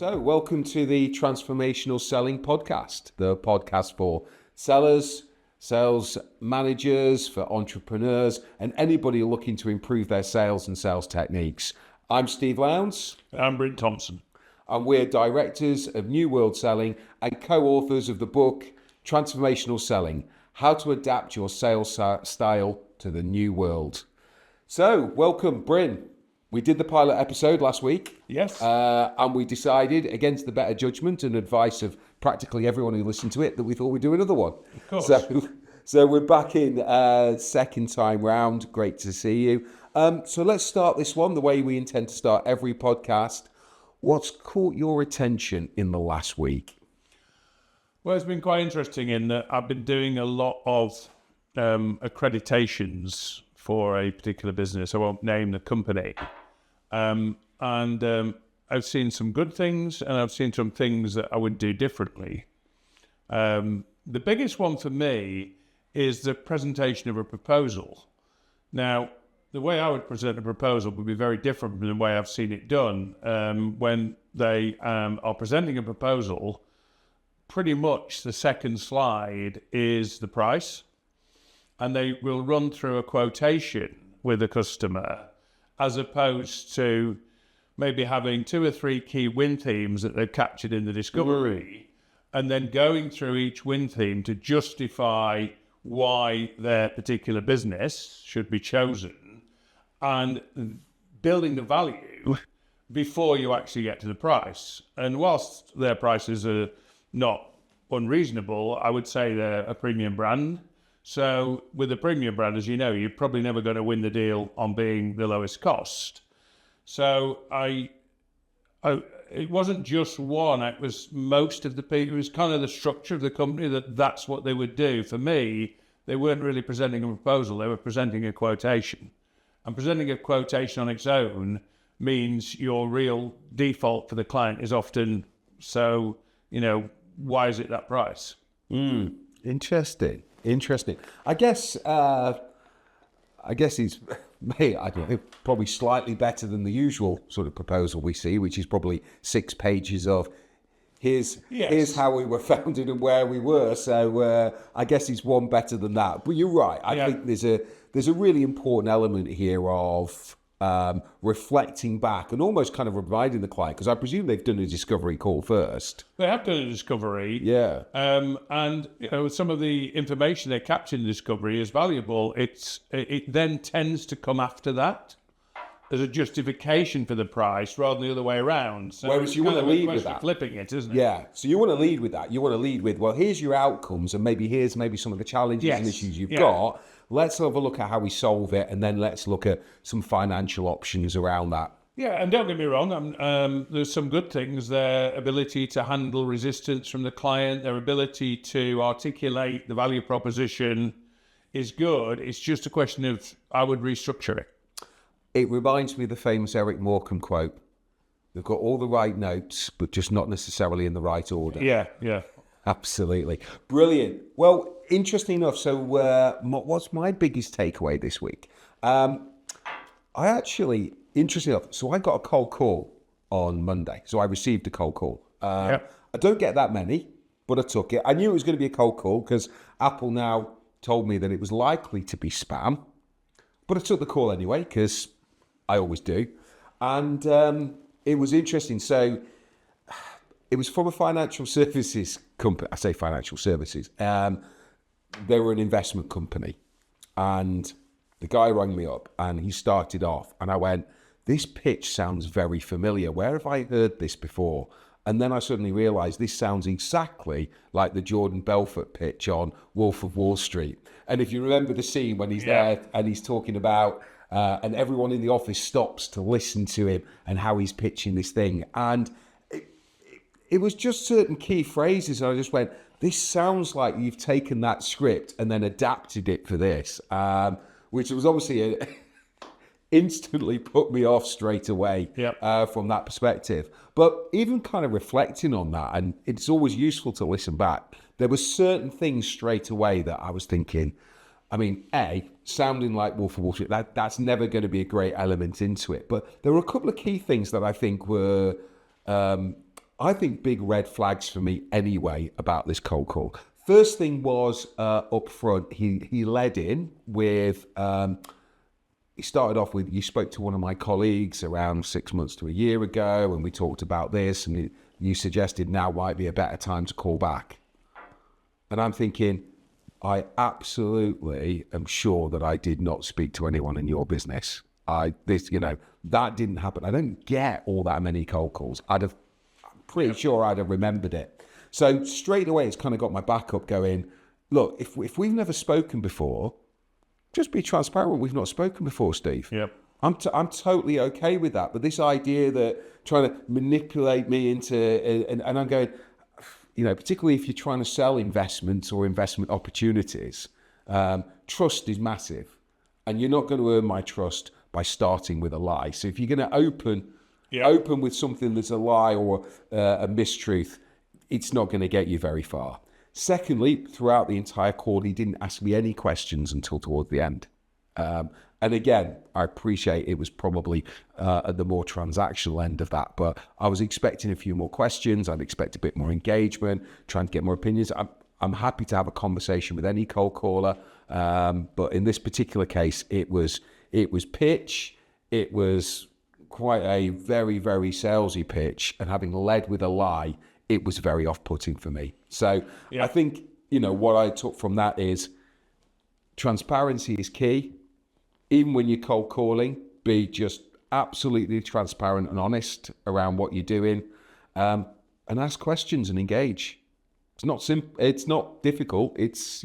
So, welcome to the Transformational Selling podcast, the podcast for sellers, sales managers, for entrepreneurs, and anybody looking to improve their sales and sales techniques. I'm Steve Lowndes. I'm Bryn Thompson. And we're directors of New World Selling and co-authors of the book Transformational Selling, How to Adapt Your Sales Style to the New World. So, welcome, Bryn. We did the pilot episode last week. Yes. And we decided, against the better judgment and advice of practically everyone who listened to it, that we thought we'd do another one. Of course. So we're back in second time round. Great to see you. So let's start this one the way we intend to start every podcast. What's caught your attention in the last week? Well, it's been quite interesting in that I've been doing a lot of accreditations for a particular business. I won't name the company. And I've seen some good things and I've seen some things that I would do differently. The biggest one for me is the presentation of a proposal. Now, the way I would present a proposal would be very different from the way I've seen it done. When they are presenting a proposal, pretty much the second slide is the price, and they will run through a quotation with a customer, as opposed to maybe having 2 or 3 key win themes that they've captured in the discovery, and then going through each win theme to justify why their particular business should be chosen, and building the value before you actually get to the price. And whilst their prices are not unreasonable, I would say they're a premium brand. So with a premium brand, as you know, you're probably never going to win the deal on being the lowest cost. So it wasn't just one, it was most of the people. It was kind of the structure of the company that's what they would do. For me, they weren't really presenting a proposal, they were presenting a quotation. And presenting a quotation on its own means your real default for the client is often, so, why is it that price? Interesting. I guess it's, I don't know, probably slightly better than the usual sort of proposal we see, which is probably 6 pages of here's how we were founded and where we were. So I guess it's one better than that. But you're right. I think there's a really important element here of reflecting back and almost kind of reminding the client, because I presume they've done a discovery call first. They have done a discovery. Yeah. And some of the information they capture in the discovery is valuable. It then tends to come after that as a justification for the price rather than the other way around. So whereas you want to lead with that. Flipping it, isn't it? Yeah. So you want to lead with that. You want to lead with, well, here's your outcomes and here's some of the challenges and issues you've got. Let's have a look at how we solve it, and then let's look at some financial options around that. Yeah, and don't get me wrong, there's some good things. Their ability to handle resistance from the client, their ability to articulate the value proposition is good. It's just a question of, I would restructure it. It reminds me of the famous Eric Morecambe quote. They've got all the right notes, but just not necessarily in the right order. Yeah. Absolutely. Brilliant. Well, interesting enough. So what's my biggest takeaway this week? Interesting enough, so I got a cold call on Monday. So I received a cold call. I don't get that many, but I took it. I knew it was going to be a cold call because Apple now told me that it was likely to be spam. But I took the call anyway because I always do. And it was interesting. So it was from a financial services company. I say financial services. They were an investment company. And the guy rang me up and he started off. And I went, this pitch sounds very familiar. Where have I heard this before? And then I suddenly realised this sounds exactly like the Jordan Belfort pitch on Wolf of Wall Street. And if you remember the scene when he's there and he's talking about, and everyone in the office stops to listen to him and how he's pitching this thing. And it was just certain key phrases. And I just went, this sounds like you've taken that script and then adapted it for this, which was obviously instantly put me off straight away from that perspective. But even kind of reflecting on that, and it's always useful to listen back, there were certain things straight away that I was thinking, I mean, sounding like Wolf of Wall Street, that's never going to be a great element into it. But there were a couple of key things that I think were I think big red flags for me anyway about this cold call. First thing was up front, he led in with, he started off with, you spoke to one of my colleagues around 6 months to a year ago, and we talked about this, and you suggested now might be a better time to call back. And I'm thinking, I absolutely am sure that I did not speak to anyone in your business. That didn't happen. I don't get all that many cold calls. I'm pretty sure I'd have remembered it. So straight away, it's kind of got my back up going, look, if we've never spoken before, just be transparent. We've not spoken before, Steve. Yep. I'm totally okay with that. But this idea that trying to manipulate me into, and I'm going, particularly if you're trying to sell investments or investment opportunities, trust is massive. And you're not going to earn my trust by starting with a lie. So if you're going to open with something that's a lie or a mistruth, it's not going to get you very far. Secondly, throughout the entire call, he didn't ask me any questions until towards the end. And again, I appreciate it was probably at the more transactional end of that, but I was expecting a few more questions. I'd expect a bit more engagement, trying to get more opinions. I'm happy to have a conversation with any cold caller, but in this particular case, it was pitch. It was quite a very, very salesy pitch, and having led with a lie, it was very off-putting for me. So I think, what I took from that is transparency is key. Even when you're cold calling, be just absolutely transparent and honest around what you're doing, and ask questions and engage. It's not it's not difficult. It's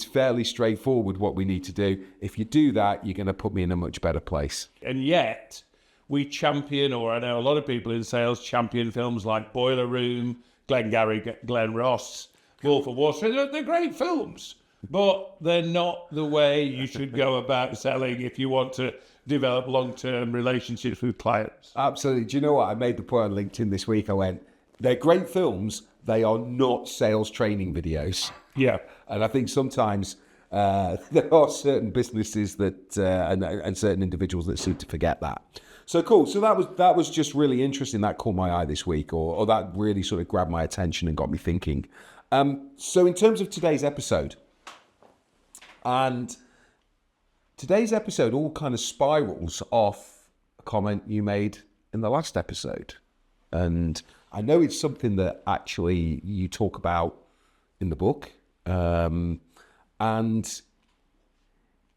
fairly straightforward what we need to do. If you do that, you're going to put me in a much better place. And yet, we champion, or I know a lot of people in sales champion films like Boiler Room, Glengarry Glen Ross, Wolf of Wall Street. They're great films, but they're not the way you should go about selling if you want to develop long-term relationships with clients. Absolutely. Do you know what? I made the point on LinkedIn this week. I went, they're great films. They are not sales training videos. Yeah. And I think sometimes there are certain businesses that and certain individuals that seem to forget that. So cool. So that was just really interesting. That caught my eye this week, or that really sort of grabbed my attention and got me thinking. So in terms of today's episode, and today's episode all kind of spirals off a comment you made in the last episode. And I know it's something that actually you talk about in the book. And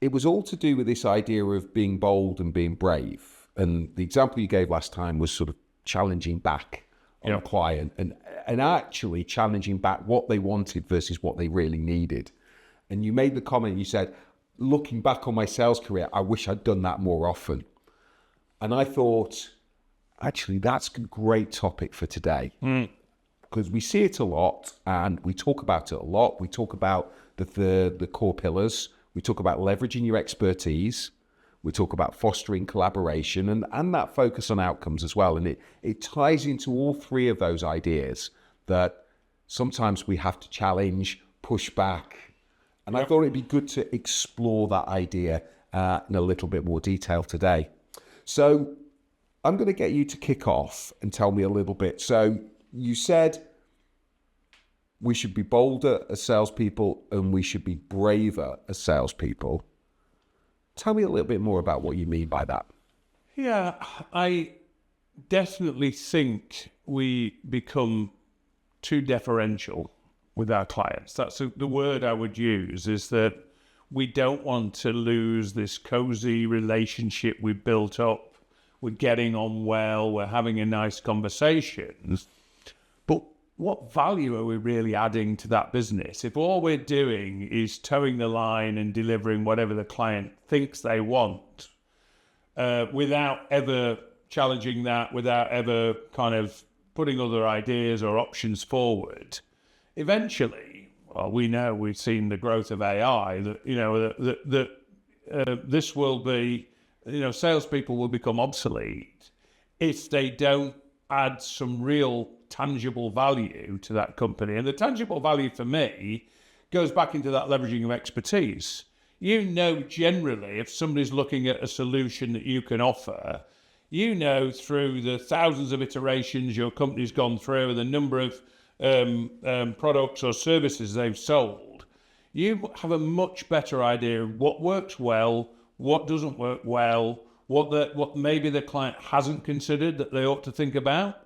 it was all to do with this idea of being bold and being brave. And the example you gave last time was sort of challenging back on a client and actually challenging back what they wanted versus what they really needed. And you made the comment, you said, looking back on my sales career, I wish I'd done that more often. And I thought, actually, that's a great topic for today. Because we see it a lot and we talk about it a lot. We talk about the core pillars. We talk about leveraging your expertise. We talk about fostering collaboration and that focus on outcomes as well. And it ties into all three of those ideas that sometimes we have to challenge, push back. And I thought it'd be good to explore that idea in a little bit more detail today. So I'm going to get you to kick off and tell me a little bit. So you said we should be bolder as salespeople and we should be braver as salespeople. Tell me a little bit more about what you mean by that. Yeah, I definitely think we become too deferential with our clients. That's the word I would use, is that we don't want to lose this cozy relationship we've built up. We're getting on well, we're having a nice conversation. But what value are we really adding to that business? If all we're doing is towing the line and delivering whatever the client thinks they want, without ever challenging that, without ever kind of putting other ideas or options forward, eventually, well, we know, we've seen the growth of AI, that this will be, salespeople will become obsolete if they don't add some real tangible value to that company. And the tangible value for me goes back into that leveraging of expertise. Generally, if somebody's looking at a solution that you can offer, you know, through the thousands of iterations your company's gone through and the number of products or services they've sold, you have a much better idea of what works well, what doesn't work well, what maybe the client hasn't considered that they ought to think about.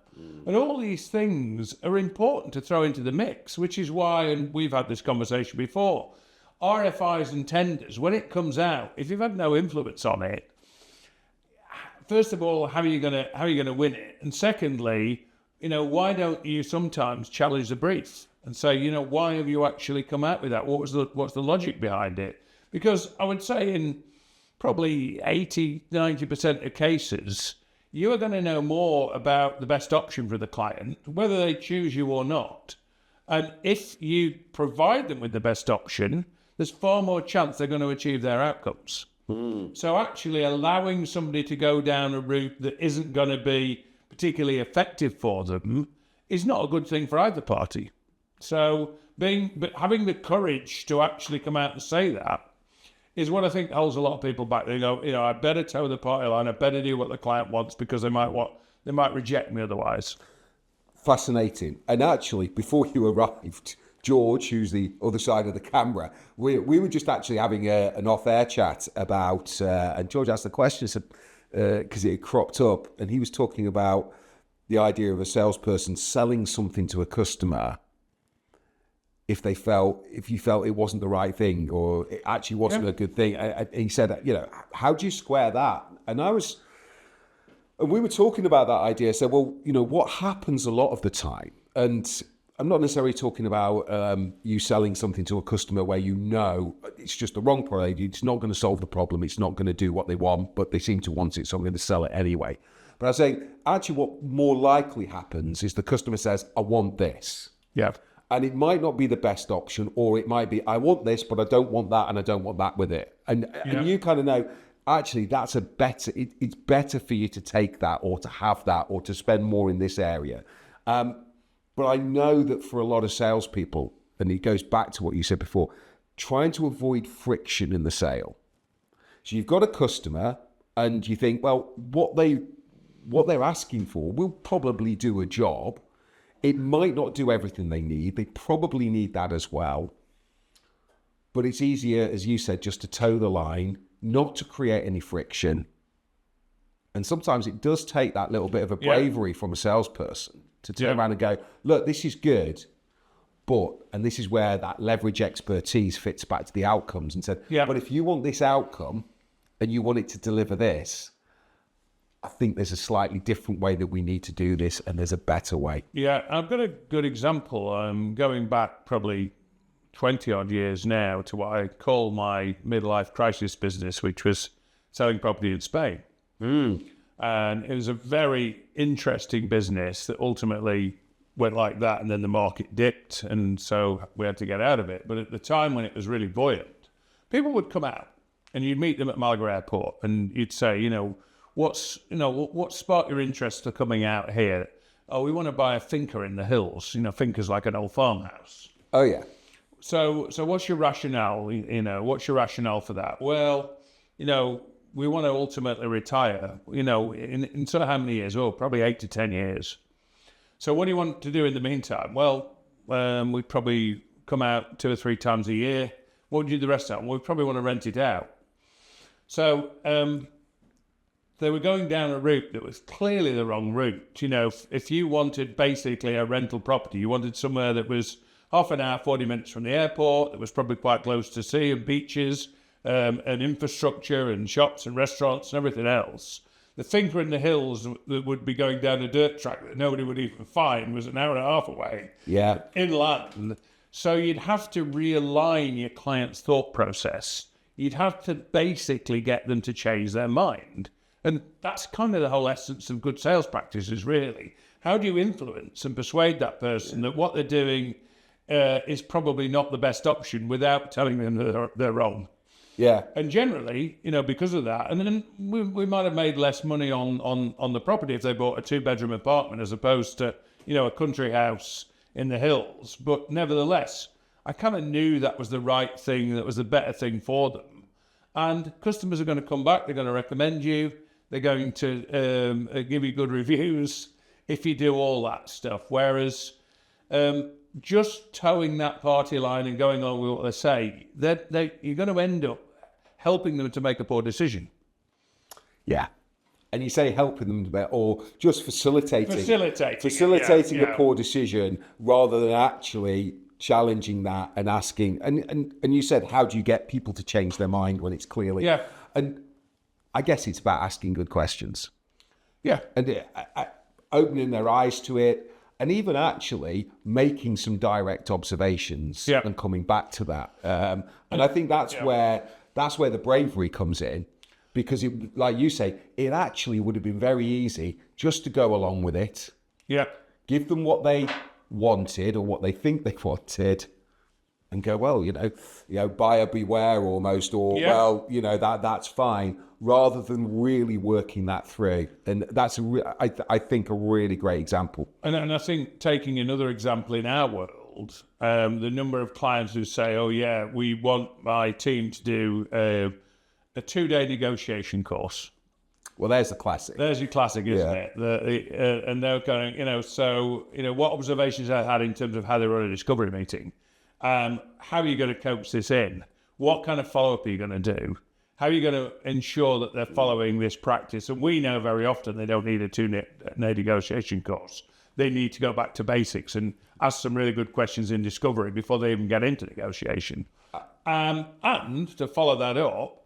And all these things are important to throw into the mix, which is why, and we've had this conversation before, RFIs and tenders, when it comes out, if you've had no influence on it, first of all, how are you gonna win it? And secondly, why don't you sometimes challenge the brief and say, why have you actually come out with that? What's the logic behind it? Because I would say in probably 80, 90% of cases, you are going to know more about the best option for the client, whether they choose you or not. And if you provide them with the best option, there's far more chance they're going to achieve their outcomes. So actually allowing somebody to go down a route that isn't going to be particularly effective for them is not a good thing for either party. So having the courage to actually come out and say that is what I think holds a lot of people back. They go, I better toe the party line. I better do what the client wants because they might reject me otherwise. Fascinating. And actually, before you arrived, George, who's the other side of the camera, we were just actually having an off-air chat about, and George asked the question because it had cropped up, and he was talking about the idea of a salesperson selling something to a customer if you felt it wasn't the right thing or it actually wasn't a good thing. And he said, how do you square that? And we were talking about that idea. So, well, what happens a lot of the time, and I'm not necessarily talking about you selling something to a customer where it's just the wrong product. It's not going to solve the problem. It's not going to do what they want, but they seem to want it, so I'm going to sell it anyway. But I was saying, actually, what more likely happens is the customer says, I want this. Yeah. And it might not be the best option, or it might be, I want this, but I don't want that, and I don't want that with it. And you kind of know, actually, it's better for you to take that, or to have that, or to spend more in this area. But I know that for a lot of salespeople, and it goes back to what you said before, trying to avoid friction in the sale. So you've got a customer, and you think, well, what they're asking for will probably do a job. It might not do everything they need. They probably need that as well. But it's easier, as you said, just to toe the line, not to create any friction. And sometimes it does take that little bit of a bravery from a salesperson to turn around and go, look, this is good, and this is where that leverage expertise fits back to the outcomes, and said, but if you want this outcome and you want it to deliver this, I think there's a slightly different way that we need to do this, and there's a better way. Yeah, I've got a good example. I'm going back probably 20 odd years now to what I call my midlife crisis business, which was selling property in Spain. And it was a very interesting business that ultimately went like that, and then the market dipped, and so we had to get out of it. But at the time when it was really buoyant, people would come out and you'd meet them at Malaga Airport and you'd say, what sparked your interest for coming out here? Oh, we want to buy a finca in the hills. Finca's like an old farmhouse. Oh, yeah. So what's your rationale? What's your rationale for that? Well, we want to ultimately retire, in sort of how many years? Oh, probably 8 to 10 years. So what do you want to do in the meantime? Well, we'd probably come out 2 or 3 times a year. What would you do the rest of the time? Well, we probably want to rent it out. So they were going down a route that was clearly the wrong route. If you wanted basically a rental property, you wanted somewhere that was half an hour, 40 minutes from the airport, that was probably quite close to sea and beaches, and infrastructure and shops and restaurants and everything else. The finca in the hills that would be going down a dirt track that nobody would even find was an hour and a half away. Yeah. Inland. So you'd have to realign your client's thought process. You'd have to basically get them to change their mind. And that's kind of the whole essence of good sales practices, really. How do you influence and persuade that person that what they're doing is probably not the best option without telling them that they're wrong? Yeah. And generally, because of that, and then we might have made less money on the property if they bought a 2-bedroom apartment as opposed to, a country house in the hills. But nevertheless, I kind of knew that was the right thing, that was the better thing for them. And customers are going to come back, they're going to recommend you. They're going to give you good reviews if you do all that stuff. Whereas just towing that party line and going on with what they say, you're going to end up helping them to make a poor decision. Yeah. And you say helping them, or just facilitating a poor decision rather than actually challenging that and asking. And you said, how do you get people to change their mind when it's clearly... Yeah. And I guess it's about asking good questions. Yeah. And opening their eyes to it, and even actually making some direct observations and coming back to that. And I think that's where the bravery comes in, because it, like you say, it actually would have been very easy just to go along with it. Yeah. Give them what they wanted or what they think they wanted, and go, well, buyer beware almost, or well, that's fine, rather than really working that through. And that's I think a really great example. And I think taking another example in our world, the number of clients who say, oh yeah, we want my team to do a 2-day negotiation course. Well, there's the classic. There's your classic, isn't it? And they're going, what observations I had in terms of how they run a discovery meeting. How are you going to coach this in? What kind of follow-up are you going to do? How are you going to ensure that they're following this practice? And we know very often they don't need a 2-day negotiation course. They need to go back to basics and ask some really good questions in discovery before they even get into negotiation. And to follow that up,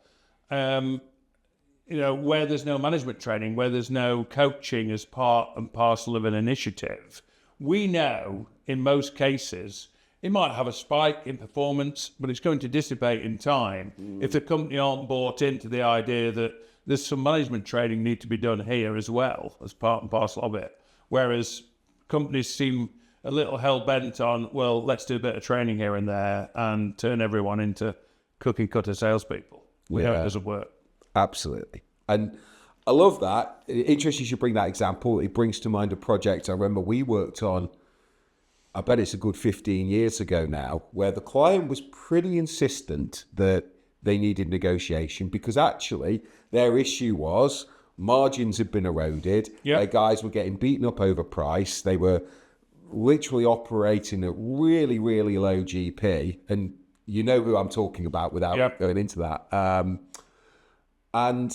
where there's no management training, where there's no coaching as part and parcel of an initiative, we know in most cases it might have a spike in performance, but it's going to dissipate in time if the company aren't bought into the idea that there's some management training need to be done here as well as part and parcel of it. Whereas companies seem a little hell-bent on, well, let's do a bit of training here and there and turn everyone into cookie-cutter salespeople. We know it doesn't work. Absolutely. And I love that. Interesting you should bring that example. It brings to mind a project I remember we worked on, I bet it's a good 15 years ago now, where the client was pretty insistent that they needed negotiation because actually their issue was margins had been eroded. Yep. Their guys were getting beaten up over price. They were literally operating at really, really low GP. And you know who I'm talking about without going into that. And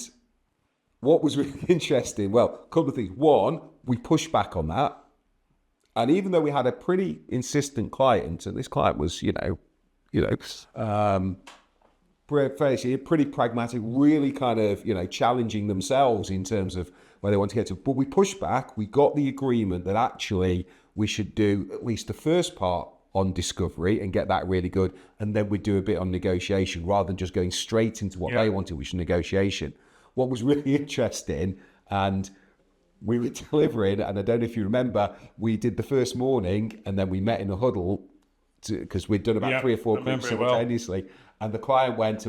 what was really interesting, well, a couple of things. One, we pushed back on that. And even though we had a pretty insistent client, and this client was, pretty pragmatic, really kind of, challenging themselves in terms of where they want to get to. But we pushed back. We got the agreement that actually we should do at least the first part on discovery and get that really good. And then we'd do a bit on negotiation rather than just going straight into what they wanted, which was negotiation. What was really interesting, and we were delivering, and I don't know if you remember, we did the first morning and then we met in a huddle because we'd done about 3 or 4 groups simultaneously. Well. And the client went,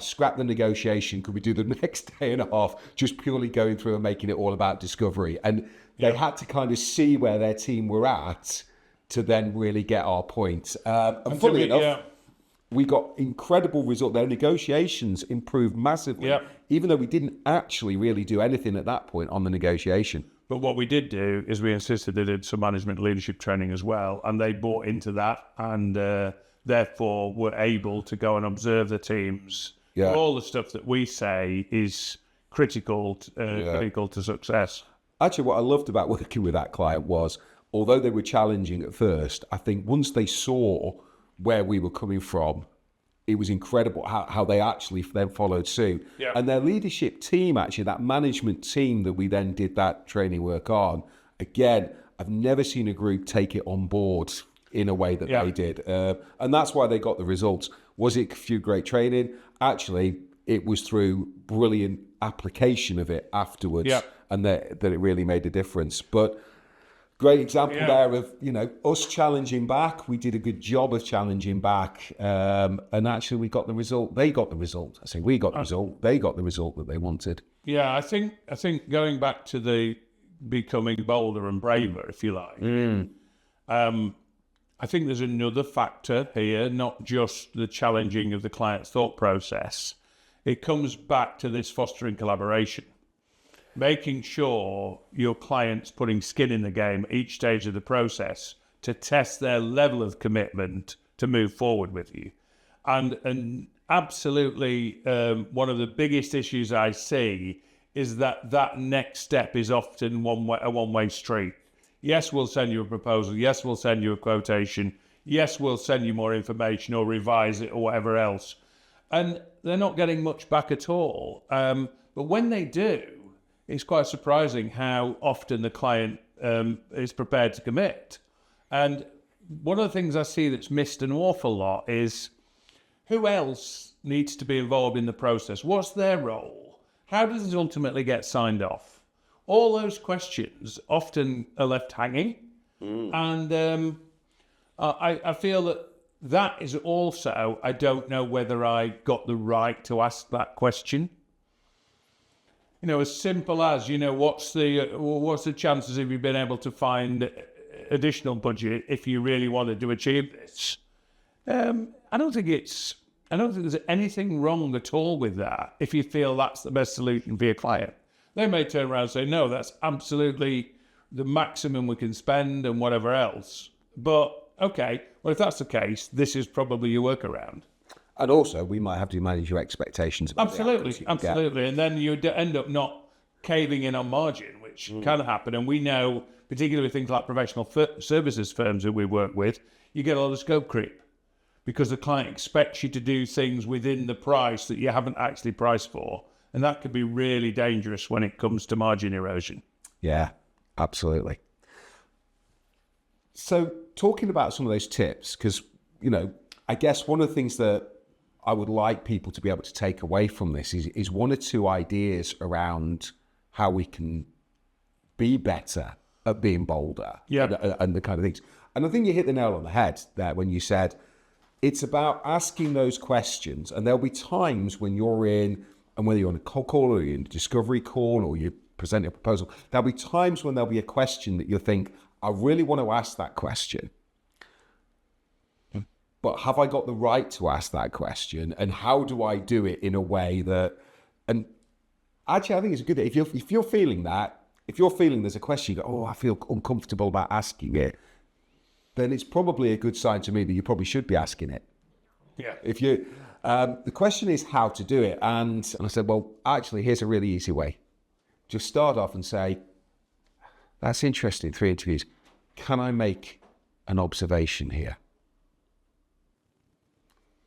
scrap the negotiation. Could we do the next day and a half just purely going through and making it all about discovery? And they had to kind of see where their team were at to then really get our point. And funnily enough, we got incredible results. Their negotiations improved massively, even though we didn't actually really do anything at that point on the negotiation. But what we did do is we insisted they did some management leadership training as well, and they bought into that, and therefore were able to go and observe the teams. All the stuff that we say is critical to success. Actually, what I loved about working with that client was, although they were challenging at first, I think once they saw where we were coming from, it was incredible how they actually then followed suit. And their leadership team, actually, that management team that we then did that training work on, again, I've never seen a group take it on board in a way that they did. And that's why they got the results. Was it through great training? Actually, it was through brilliant application of it afterwards, and that it really made a difference. But great example there of, us challenging back. We did a good job of challenging back. And actually we got the result. They got the result. I say we got the result. They got the result that they wanted. Yeah, I think going back to the becoming bolder and braver, if you like, I think there's another factor here, not just the challenging of the client's thought process. It comes back to this fostering collaboration. making sure your client's putting skin in the game at each stage of the process to test their level of commitment to move forward with you. And absolutely, one of the biggest issues I see is that next step is often a one-way street. Yes, we'll send you a proposal. Yes, we'll send you a quotation. Yes, we'll send you more information or revise it or whatever else. And they're not getting much back at all. But when they do, it's quite surprising how often the client is prepared to commit. And one of the things I see that's missed an awful lot is who else needs to be involved in the process? What's their role? How does it ultimately get signed off? All those questions often are left hanging. And I feel that is also, I don't know whether I got the right to ask that question. As simple as, what's the chances of you being able to find additional budget if you really wanted to achieve this? I don't think there's anything wrong at all with that if you feel that's the best solution for your client. They may turn around and say, no, that's absolutely the maximum we can spend and whatever else. But, okay, well, if that's the case, this is probably your workaround. And also, we might have to manage your expectations. Absolutely. And then you end up not caving in on margin, which can happen. And we know, particularly with things like professional services firms that we work with, you get a lot of scope creep because the client expects you to do things within the price that you haven't actually priced for. And that could be really dangerous when it comes to margin erosion. Yeah, absolutely. So talking about some of those tips, because, I guess one of the things that I would like people to be able to take away from this is one or two ideas around how we can be better at being bolder and the kind of things. And I think you hit the nail on the head there when you said it's about asking those questions. And there'll be times when you're in, and whether you're on a cold call or you're in a discovery call or you're presenting a proposal, there'll be times when there'll be a question that you'll think, I really want to ask that question. But have I got the right to ask that question? And how do I do it in a way that, and actually I think it's a good thing. If you're feeling that, if you're feeling there's a question, you go, I feel uncomfortable about asking it, then it's probably a good sign to me that you probably should be asking it. Yeah. If you, the question is how to do it. And I said, well, actually, here's a really easy way. Just start off and say, that's interesting, 3 interviews. Can I make an observation here?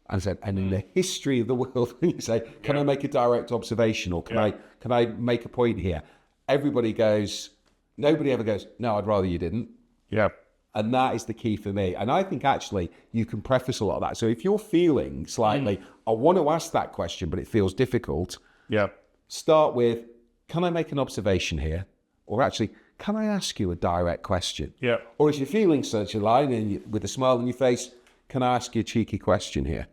And I said, and in the history of the world, you say, can I make a direct observation, or can I make a point here? Everybody goes, nobody ever goes, no, I'd rather you didn't. Yeah. And that is the key for me. And I think actually you can preface a lot of that. So if you're feeling slightly, I want to ask that question, but it feels difficult. Yeah. Start with, can I make an observation here? Or actually, can I ask you a direct question? Yeah. Or if you're feeling such a line and with a smile on your face, can I ask you a cheeky question here?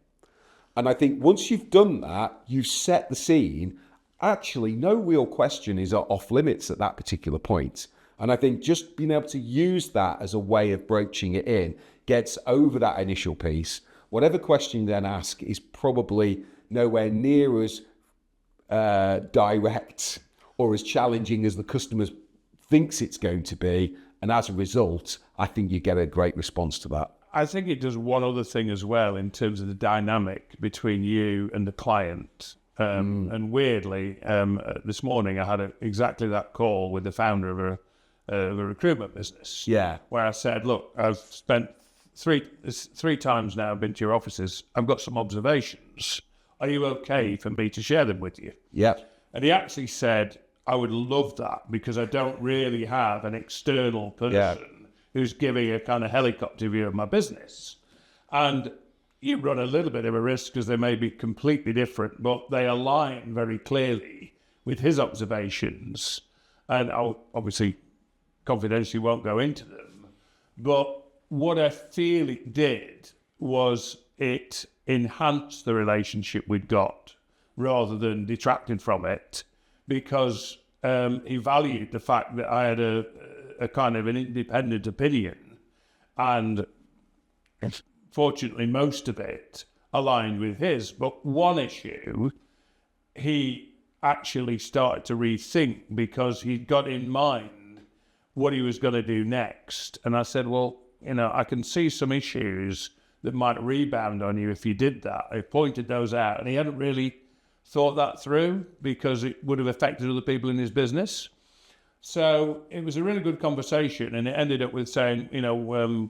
And I think once you've done that, you've set the scene. Actually, no real question is off limits at that particular point. And I think just being able to use that as a way of broaching it in gets over that initial piece. Whatever question you then ask is probably nowhere near as direct or as challenging as the customer thinks it's going to be. And as a result, I think you get a great response to that. I think it does one other thing as well in terms of the dynamic between you and the client. And weirdly, this morning I had exactly that call with the founder of a recruitment business. Yeah. Where I said, look, I've spent three times now, I've been to your offices. I've got some observations. Are you okay for me to share them with you? Yeah. And he actually said, I would love that because I don't really have an external person who's giving a kind of helicopter view of my business. And you run a little bit of a risk because they may be completely different, but they align very clearly with his observations. And I obviously confidentially won't go into them. But what I feel it did was it enhanced the relationship we'd got rather than detracted from it, because he valued the fact that I had a kind of an independent opinion, and fortunately most of it aligned with his. But one issue, he actually started to rethink because he'd got in mind what he was going to do next. And I said, well, I can see some issues that might rebound on you if you did that. I pointed those out, and he hadn't really thought that through because it would have affected other people in his business. So it was a really good conversation, and it ended up with saying,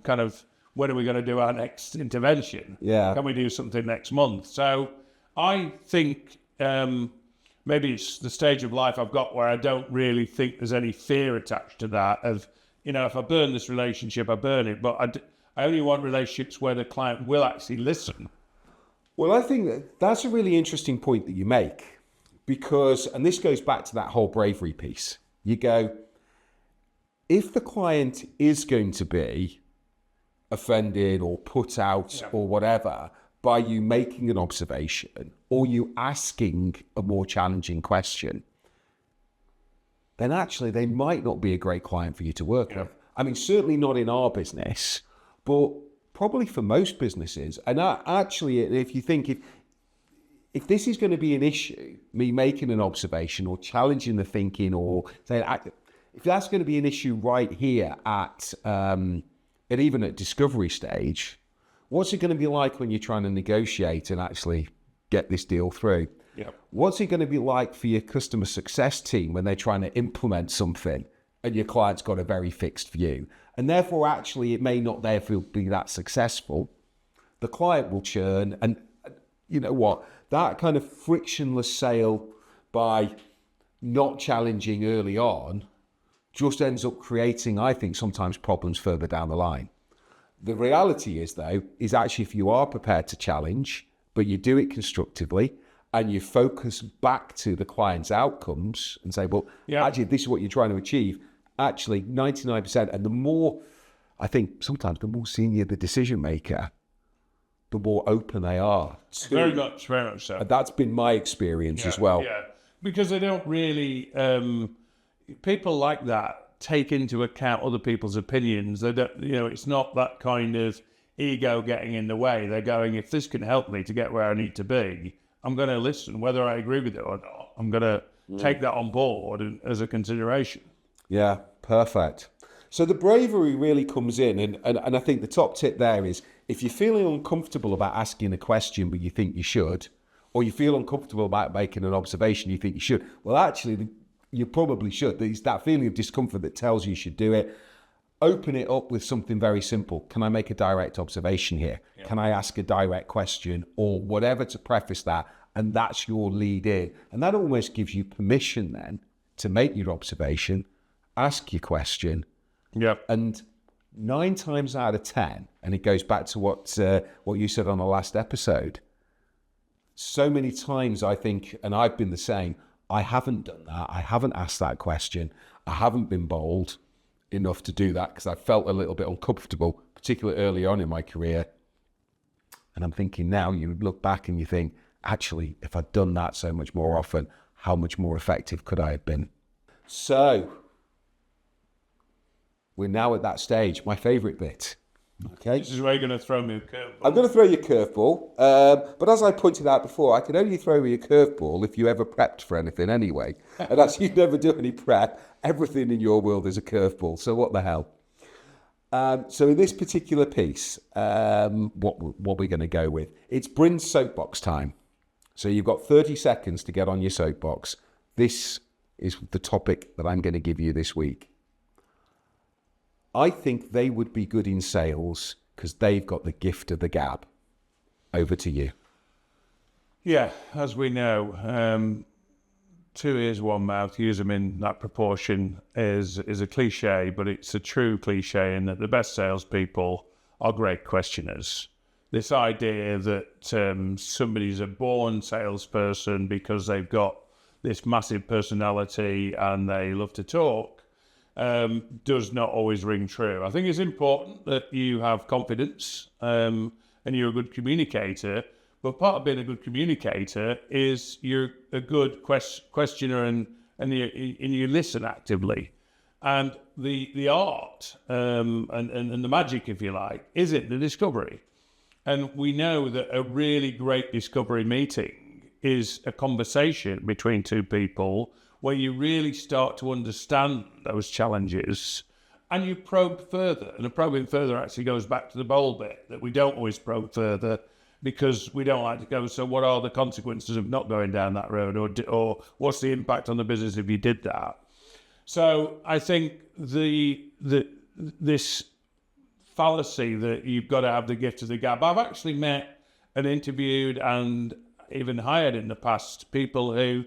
kind of, when are we going to do our next intervention? Yeah. Can we do something next month? So I think maybe it's the stage of life I've got where I don't really think there's any fear attached to that of, if I burn this relationship, I burn it. But I only want relationships where the client will actually listen. Well, I think that's a really interesting point that you make because, and this goes back to that whole bravery piece. You go, if the client is going to be offended or put out or whatever by you making an observation or you asking a more challenging question, then actually they might not be a great client for you to work with. I mean, certainly not in our business, but probably for most businesses. And actually, if you think if this is going to be an issue, me making an observation or challenging the thinking or saying, if that's going to be an issue right here at even at discovery stage, what's it going to be like when you're trying to negotiate and actually get this deal through? Yep. What's it going to be like for your customer success team when they're trying to implement something and your client's got a very fixed view? And therefore, actually, it may not therefore be that successful. The client will churn. And you know what? That kind of frictionless sale by not challenging early on just ends up creating, I think, sometimes problems further down the line. The reality is, though, is actually if you are prepared to challenge, but you do it constructively and you focus back to the client's outcomes and say, well, actually, this is what you're trying to achieve. Actually, 99%. And the more, I think sometimes the more senior the decision maker, the more open they are. Very much so. And that's been my experience as well. Yeah, because they don't really, people like that take into account other people's opinions. They don't, it's not that kind of ego getting in the way. They're going, if this can help me to get where I need to be, I'm going to listen, whether I agree with it or not. I'm going to take that on board as a consideration. Yeah, perfect. So the bravery really comes in, and I think the top tip there is, if you're feeling uncomfortable about asking a question but you think you should, or you feel uncomfortable about making an observation you think you should, well, actually, you probably should. There's that feeling of discomfort that tells you should do it. Open it up with something very simple. Can I make a direct observation here? Yeah. Can I ask a direct question or whatever to preface that? And that's your lead in. And that almost gives you permission then to make your observation, ask your question. Yep. And 9 times out of 10, and it goes back to what you said on the last episode, so many times I think, and I've been the same, I haven't done that. I haven't asked that question. I haven't been bold enough to do that because I felt a little bit uncomfortable, particularly early on in my career. And I'm thinking now, you look back and you think, actually, if I'd done that so much more often, how much more effective could I have been? So we're now at that stage, my favorite bit. Okay. This is where you're going to throw me a curveball. I'm going to throw you a curveball. But as I pointed out before, I can only throw you a curveball if you ever prepped for anything anyway. And as you never do any prep, everything in your world is a curveball. So what the hell? So in this particular piece, what we're going to go with, it's Bryn's soapbox time. So you've got 30 seconds to get on your soapbox. This is the topic that I'm going to give you this week. I think they would be good in sales because they've got the gift of the gab. Over to you. Yeah, as we know, 2 ears, 1 mouth, use them in that proportion is a cliche, but it's a true cliche in that the best salespeople are great questioners. This idea that somebody's a born salesperson because they've got this massive personality and they love to talk does not always ring true. I think it's important that you have confidence and you're a good communicator, but part of being a good communicator is you're a good questioner and you listen actively. And the art and the magic, if you like, is it the discovery. And we know that a really great discovery meeting is a conversation between two people where you really start to understand those challenges and you probe further. And the probing further actually goes back to the bold bit, that we don't always probe further because we don't like to go, so what are the consequences of not going down that road, or what's the impact on the business if you did that? So I think this fallacy that you've got to have the gift of the gab. I've actually met and interviewed and even hired in the past people who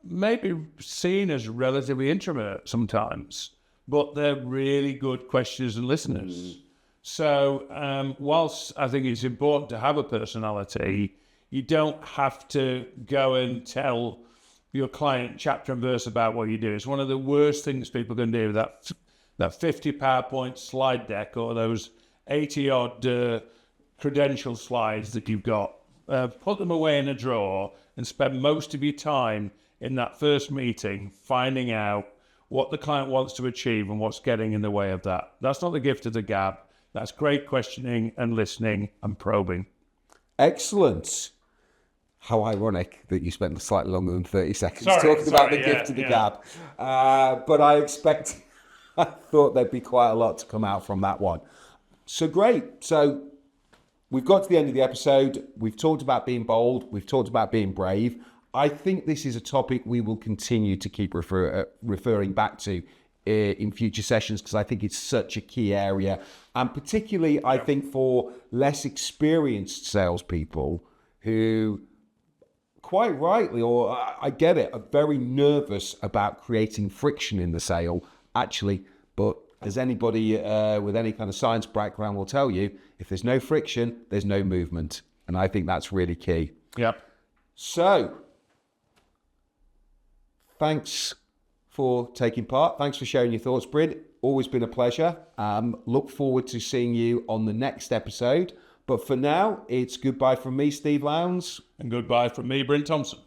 may be seen as relatively introvert sometimes, but they're really good questioners and listeners. So whilst I think it's important to have a personality, you don't have to go and tell your client chapter and verse about what you do. It's one of the worst things people can do, that 50 PowerPoint slide deck or those 80-odd credential slides that you've got. Put them away in a drawer and spend most of your time in that first meeting finding out what the client wants to achieve and what's getting in the way of that. That's not the gift of the gab. That's great questioning and listening and probing. Excellent. How ironic that you spent slightly longer than 30 seconds talking about the gift of the gab. But I thought there'd be quite a lot to come out from that one. So great. So we've got to the end of the episode. We've talked about being bold. We've talked about being brave. I think this is a topic we will continue to keep referring back to in future sessions, because I think it's such a key area. And particularly, I think for less experienced salespeople who, quite rightly, or I get it, are very nervous about creating friction in the sale, actually. But as anybody with any kind of science background will tell you, if there's no friction, there's no movement. And I think that's really key. Yep. So, thanks for taking part. Thanks for sharing your thoughts, Bryn. Always been a pleasure. Look forward to seeing you on the next episode. But for now, it's goodbye from me, Steve Lowndes. And goodbye from me, Bryn Thompson.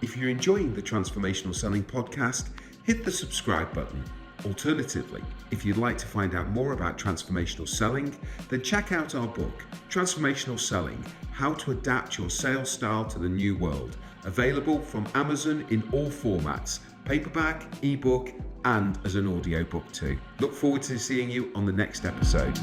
If you're enjoying the Transformational Selling podcast, hit the subscribe button. Alternatively, if you'd like to find out more about transformational selling, then check out our book, Transformational Selling: How to Adapt Your Sales Style to the New World, available from Amazon in all formats, paperback, ebook, and as an audiobook too. Look forward to seeing you on the next episode.